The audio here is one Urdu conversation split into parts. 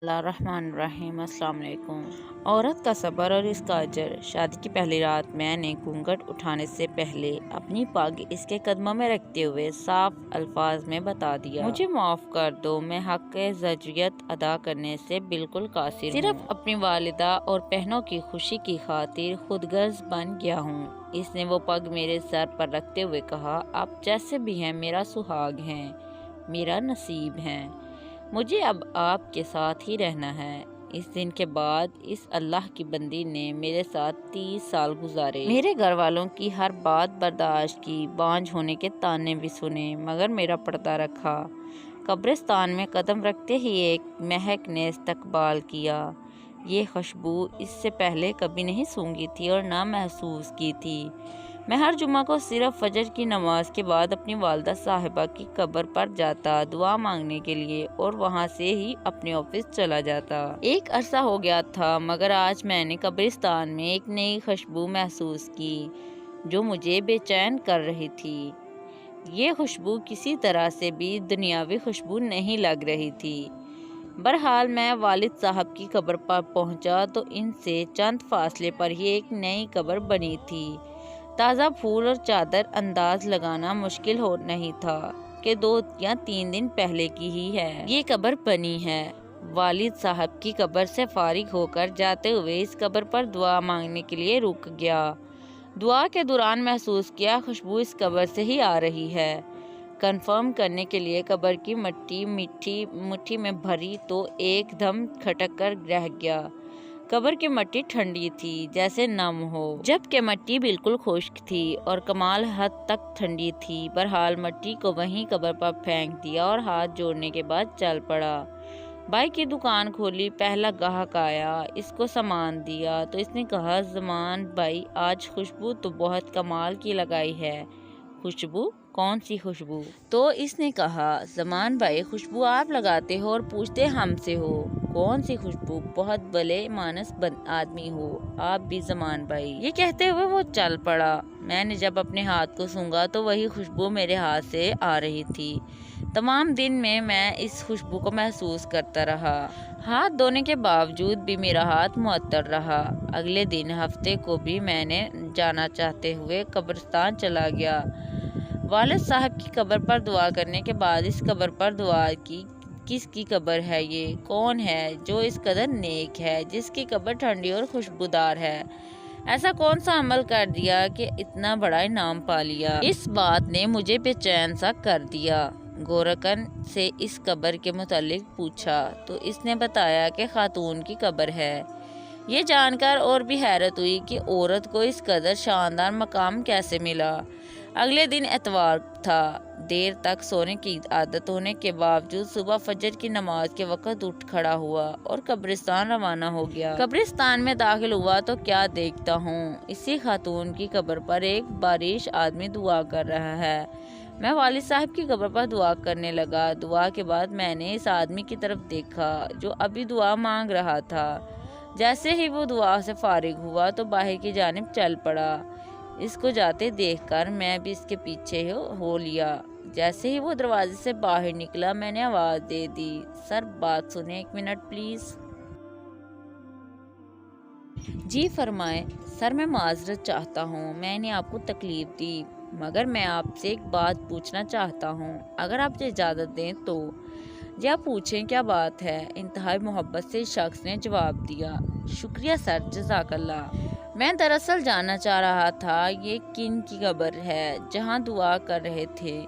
اللہ الرحمن الرحیم۔ السلام علیکم۔ عورت کا صبر اور اس کا اجر۔ شادی کی پہلی رات میں نے گھونگھٹ اٹھانے سے پہلے اپنی پگ اس کے قدموں میں رکھتے ہوئے صاف الفاظ میں بتا دیا، مجھے معاف کر دو، میں حق زوجیت ادا کرنے سے بالکل قاصر ہوں، صرف اپنی والدہ اور بہنوں کی خوشی کی خاطر خود غرض بن گیا ہوں۔ اس نے وہ پگ میرے سر پر رکھتے ہوئے کہا، آپ جیسے بھی ہیں میرا سہاگ ہیں، میرا نصیب ہیں، مجھے اب آپ کے ساتھ ہی رہنا ہے۔ اس دن کے بعد اس اللہ کی بندی نے میرے ساتھ 30 سال گزارے، میرے گھر والوں کی ہر بات برداشت کی، بانجھ ہونے کے طعنے بھی سنے، مگر میرا پردہ رکھا۔ قبرستان میں قدم رکھتے ہی ایک مہک نے استقبال کیا۔ یہ خوشبو اس سے پہلے کبھی نہیں سونگھی تھی اور نہ محسوس کی تھی۔ میں ہر جمعہ کو صرف فجر کی نماز کے بعد اپنی والدہ صاحبہ کی قبر پر جاتا دعا مانگنے کے لیے اور وہاں سے ہی اپنے آفس چلا جاتا۔ ایک عرصہ ہو گیا تھا، مگر آج میں نے قبرستان میں ایک نئی خوشبو محسوس کی جو مجھے بے چین کر رہی تھی۔ یہ خوشبو کسی طرح سے بھی دنیاوی خوشبو نہیں لگ رہی تھی۔ بہرحال میں والد صاحب کی قبر پر پہنچا تو ان سے چند فاصلے پر ہی ایک نئی قبر بنی تھی۔ تازہ پھول اور چادر انداز لگانا مشکل ہو نہیں تھا کہ 2 یا 3 دن پہلے کی ہی ہے یہ قبر بنی ہے۔ والد صاحب کی قبر سے فارغ ہو کر جاتے ہوئے اس قبر پر دعا مانگنے کے لیے رک گیا۔ دعا کے دوران محسوس کیا خوشبو اس قبر سے ہی آ رہی ہے۔ کنفرم کرنے کے لیے قبر کی مٹی مٹھی میں بھری تو ایک دم کھٹک کر رہ گیا۔ قبر کی مٹی ٹھنڈی تھی جیسے نم ہو، جبکہ مٹی بالکل خشک تھی اور کمال حد تک ٹھنڈی تھی۔ بہرحال مٹی کو وہیں قبر پر پھینک دیا اور ہاتھ جوڑنے کے بعد چل پڑا۔ بھائی کی دکان کھولی، پہلا گاہک آیا، اس کو سامان دیا تو اس نے کہا، زمان بھائی آج خوشبو تو بہت کمال کی لگائی ہے۔ خوشبو؟ کون سی خوشبو؟ تو اس نے کہا، زمان بھائی خوشبو آپ لگاتے ہو اور پوچھتے ہم سے ہو کون سی خوشبو، بہت بھلے مانس آدمی ہو آپ بھی زمان بھائی۔ یہ کہتے ہوئے وہ چل پڑا۔ میں نے جب اپنے ہاتھ کو سونگھا تو وہی خوشبو میرے ہاتھ سے آ رہی تھی۔ تمام دن میں اس خوشبو کو محسوس کرتا رہا۔ ہاتھ دھونے کے باوجود بھی میرا ہاتھ معطر رہا۔ اگلے دن ہفتے کو بھی میں نے جانا چاہتے ہوئے قبرستان چلا گیا۔ والد صاحب کی قبر پر دعا کرنے کے بعد اس قبر پر دعا کی، کس کی قبر ہے یہ؟ کون ہے جو اس قدر نیک ہے، جس کی قبر ٹھنڈی اور خوشبودار ہے؟ ایسا کون سا عمل کر دیا کہ اتنا بڑا انعام پا لیا؟ اس بات نے مجھے بے چین سا کر دیا۔ گورکن سے اس قبر کے متعلق پوچھا تو اس نے بتایا کہ خاتون کی قبر ہے۔ یہ جان کر اور بھی حیرت ہوئی کہ عورت کو اس قدر شاندار مقام کیسے ملا۔ اگلے دن اتوار تھا۔ دیر تک سونے کی عادت ہونے کے باوجود صبح فجر کی نماز کے وقت اٹھ کھڑا ہوا اور قبرستان روانہ ہو گیا۔ قبرستان میں داخل ہوا تو کیا دیکھتا ہوں، اسی خاتون کی قبر پر ایک باریش آدمی دعا کر رہا ہے۔ میں والد صاحب کی قبر پر دعا کرنے لگا۔ دعا کے بعد میں نے اس آدمی کی طرف دیکھا جو ابھی دعا مانگ رہا تھا۔ جیسے ہی وہ دعا سے فارغ ہوا تو باہر کی جانب چل پڑا۔ اس کو جاتے دیکھ کر میں بھی اس کے پیچھے ہو لیا۔ جیسے ہی وہ دروازے سے باہر نکلا میں نے آواز دے دی، سر بات سنیں 1 منٹ پلیز۔ جی فرمائیں۔ سر میں معذرت چاہتا ہوں، میں نے آپ کو تکلیف دی، مگر میں آپ سے ایک بات پوچھنا چاہتا ہوں، اگر آپ اجازت دیں تو۔ جی آپ پوچھیں، کیا بات ہے؟ انتہائی محبت سے اس شخص نے جواب دیا۔ شکریہ سر، جزاک اللہ۔ میں دراصل جاننا چاہ رہا تھا یہ کن کی قبر ہے جہاں دعا کر رہے تھے؟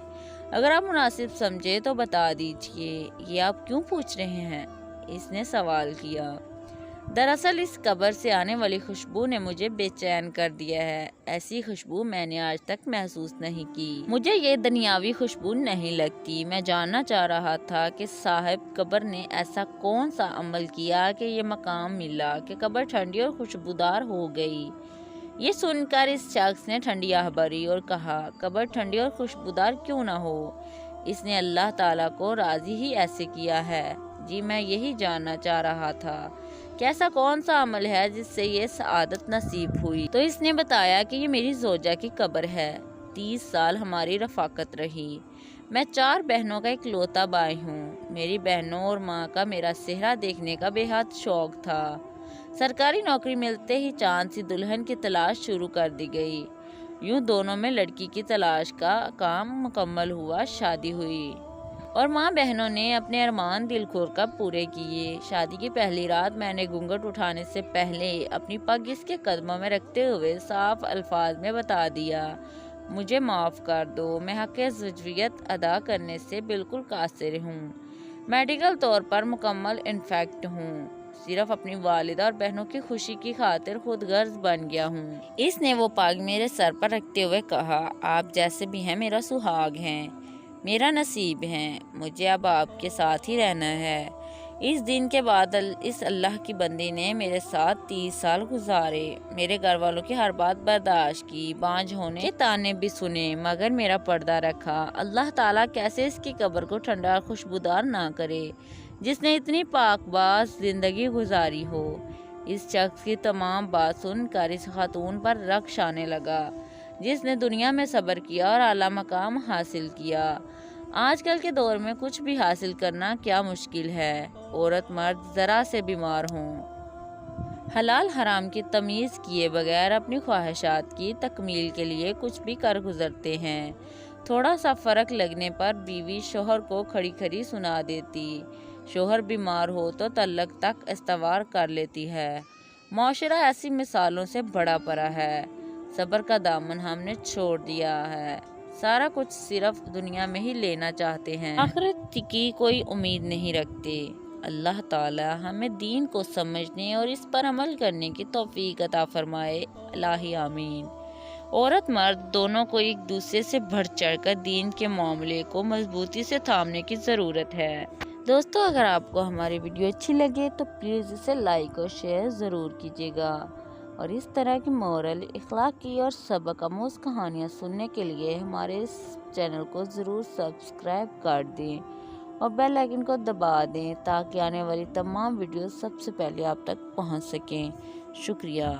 اگر آپ مناسب سمجھے تو بتا دیجئے۔ یہ آپ کیوں پوچھ رہے ہیں؟ اس نے سوال کیا۔ دراصل اس قبر سے آنے والی خوشبو نے مجھے بے چین کر دیا ہے۔ ایسی خوشبو میں نے آج تک محسوس نہیں کی۔ مجھے یہ دنیاوی خوشبو نہیں لگتی۔ میں جاننا چاہ رہا تھا کہ صاحب قبر نے ایسا کون سا عمل کیا کہ یہ مقام ملا کہ قبر ٹھنڈی اور خوشبودار ہو گئی۔ یہ سن کر اس شخص نے ٹھنڈی آہ بھری اور کہا، قبر ٹھنڈی اور خوشبودار کیوں نہ ہو؟ اس نے اللہ تعالیٰ کو راضی ہی ایسے کیا ہے۔ جی میں یہی جاننا چاہ رہا تھا کہ ایسا کون سا عمل ہے جس سے یہ سعادت نصیب ہوئی؟ تو اس نے بتایا کہ یہ میری زوجہ کی قبر ہے۔ 30 سال ہماری رفاقت رہی۔ میں 4 بہنوں کا اکلوتا بھائی ہوں۔ میری بہنوں اور ماں کا میرا چہرہ دیکھنے کا بے حد شوق تھا۔ سرکاری نوکری ملتے ہی چاند سی دلہن کی تلاش شروع کر دی گئی۔ یوں دونوں میں لڑکی کی تلاش کا کام مکمل ہوا، شادی ہوئی اور ماں بہنوں نے اپنے ارمان دل کھول کر پورے کیے۔ شادی کی پہلی رات میں نے گھونگھٹ اٹھانے سے پہلے اپنی پگ اس کے قدموں میں رکھتے ہوئے صاف الفاظ میں بتا دیا، مجھے معاف کر دو، میں حق زوجیت ادا کرنے سے بالکل قاصر ہوں، میڈیکل طور پر مکمل انفیکٹ ہوں، صرف اپنی والدہ اور بہنوں کی خوشی کی خاطر خود غرض بن گیا ہوں۔ اس نے وہ پگ میرے سر پر رکھتے ہوئے کہا، آپ جیسے بھی ہیں میرا سہاگ ہیں، میرا نصیب ہے، مجھے اب آپ کے ساتھ ہی رہنا ہے۔ اس دن کے بعد اس اللہ کی بندی نے میرے ساتھ 30 سال گزارے، میرے گھر والوں کی ہر بات برداشت کی، بانجھ ہونے کے طعنے بھی سنے، مگر میرا پردہ رکھا۔ اللہ تعالیٰ کیسے اس کی قبر کو ٹھنڈا اور خوشبودار نہ کرے جس نے اتنی پاک باز زندگی گزاری ہو۔ اس شخص کی تمام بات سن کر اس خاتون پر رقص آنے لگا جس نے دنیا میں صبر کیا اور اعلیٰ مقام حاصل کیا۔ آج کل کے دور میں کچھ بھی حاصل کرنا کیا مشکل ہے، عورت مرد ذرا سے بیمار ہوں، حلال حرام کی تمیز کیے بغیر اپنی خواہشات کی تکمیل کے لیے کچھ بھی کر گزرتے ہیں۔ تھوڑا سا فرق لگنے پر بیوی شوہر کو کھڑی کھڑی سنا دیتی، شوہر بیمار ہو تو طلاق تک استوار کر لیتی ہے۔ معاشرہ ایسی مثالوں سے بڑا پڑا ہے۔ صبر کا دامن ہم نے چھوڑ دیا ہے، سارا کچھ صرف دنیا میں ہی لینا چاہتے ہیں، آخرت کی کوئی امید نہیں رکھتے۔ اللہ تعالی ہمیں دین کو سمجھنے اور اس پر عمل کرنے کی توفیق عطا فرمائے، الہی آمین۔ عورت مرد دونوں کو ایک دوسرے سے بڑھ چڑھ کر دین کے معاملے کو مضبوطی سے تھامنے کی ضرورت ہے۔ دوستو، اگر آپ کو ہماری ویڈیو اچھی لگے تو پلیز اسے لائک اور شیئر ضرور کیجیے گا، اور اس طرح کی مورل، اخلاقی اور سبق آموز کہانیاں سننے کے لیے ہمارے اس چینل کو ضرور سبسکرائب کر دیں اور بیل آئیکن کو دبا دیں تاکہ آنے والی تمام ویڈیوز سب سے پہلے آپ تک پہنچ سکیں۔ شکریہ۔